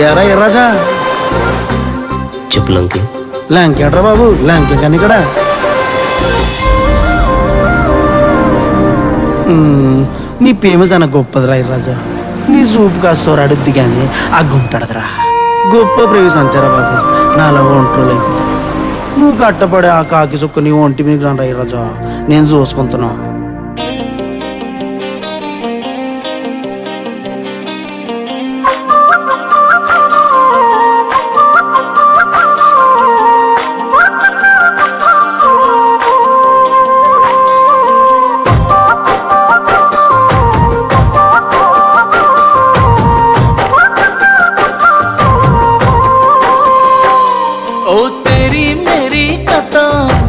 ఎరా ఎర్రాజా చెప్పు లంకి. లంకేట్రా బాబు, లంకే కానీ ఇక్కడ నీ ఫేమస్ అన్న గొప్పదిరా ఎర్రాజా. నీ సూపు కాస్తోరు అడుద్ది కానీ ఆ గుంటడదురా. గొప్ప ప్రేమిస్ అంతేరా బాబు. నాలా ఒంట్రోలు అయిపోతుంది. నువ్వు కట్టపడే ఆ కాకి చుక్క నీ ఒంటి మీద రా ఎర్రాజా, నేను చూసుకుంటున్నా.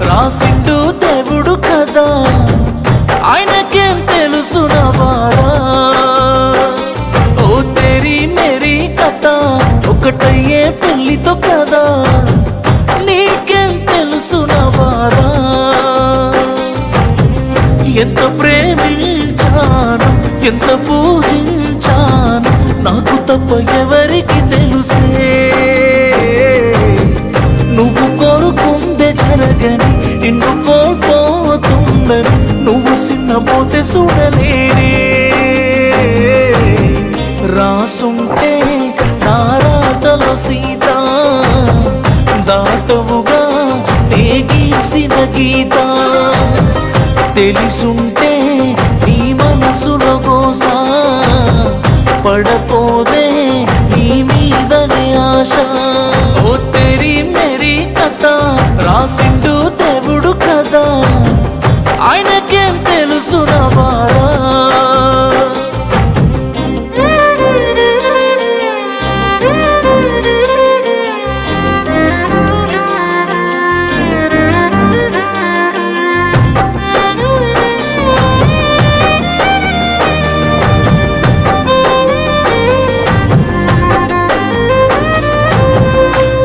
రాసిండు దేవుడు కదా, ఆయనకేం తెలుసు నా బాధ. ఓ తేరీ మేరీ కథ, ఒకటయ్యే పెళ్లితో కదా, నీకేం తెలుసు నా బాధ. ఎంత ప్రేమించాను, ఎంత పూజించాను, నాకు తప్ప ఎవరికి తెలుసే. నువ్వు కోరుకుందే జరగని, నిన్ను కోల్పోతుందని, నువ్వు సిన్నపోతే చూడలేనే. రాసుంటే నా రాతలో సీత, దాటవుగా నే గీసిన గీత. తెలిసుంటే నీ మనసులో గోసా, పడపోదే నీ మీదనే ఆశ. ఓ తేరీ మేరీ కథ, రాసిండు దేవుడు కదా, ఆయనకేం తెలుసు నా బాధ.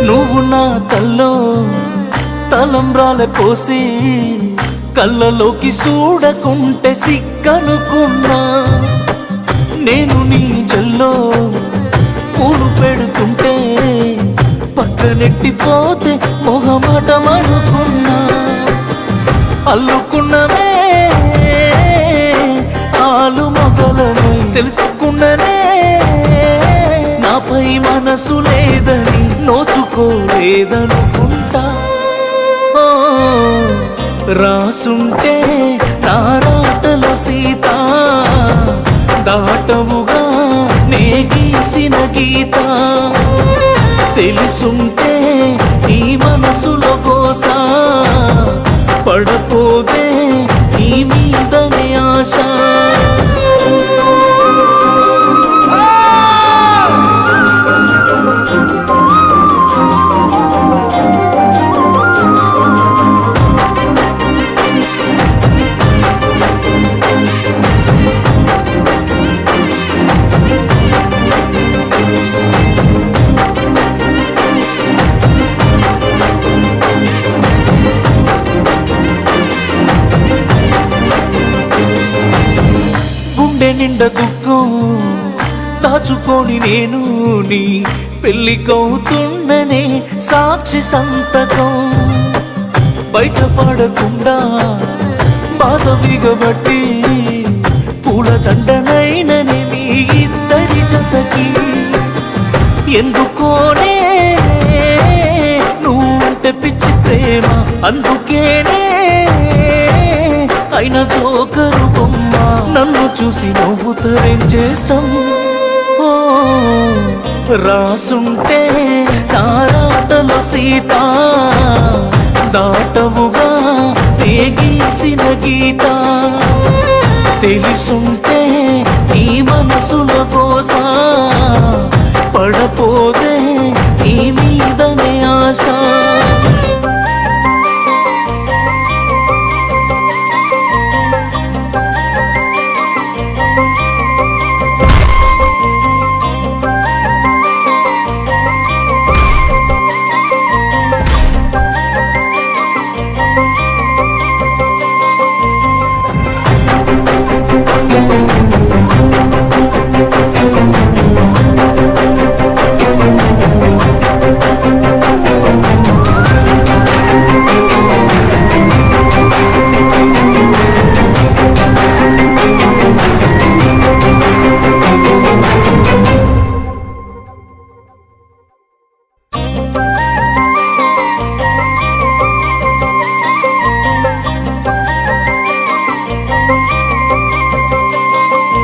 నువ్వు నా కల్లో తలంబ్రాల పోసి, కళ్ళలోకి చూడకుంటే సిగ్గనుకున్నా. నేను నీ జల్లో పూలు పెడుతుంటే పక్కనెట్టిపోతే మొహమాటమనుకున్నా. అల్లుకున్నవే ఆలు మొగలని తెలుసుకున్ననే, నాపై మనసు లేదని నోచుకోలేదనుకుంటా. రాసుంటే నా రాతలో సీత, దాటవుగా నే గీసిన గీత. తెలుసుంటే నీ మనసులో గోసా, పడపోతే నీ మీదనే ఆశ. గుండె నిండా దుఃఖం దాచుకొని, నేను నీ పెళ్ళికవుతున్ననే సాక్షి సంతకం. బయటపడకుండా బాధ బిగబట్టి, పూల దండనైననే మీ ఇద్దరి జతకి. ఎందుకోనే నువ్వుంటే పిచ్చి ప్రేమ, అందుకేనే అయిన జోకరు బొమ్మ. నన్ను చూసి నవ్వుతారేం చేస్తాం. ఓ రాసుంటే నా రాతలో సీత, దాటవుగా నే గీసిన గీత. తెలుసుంటే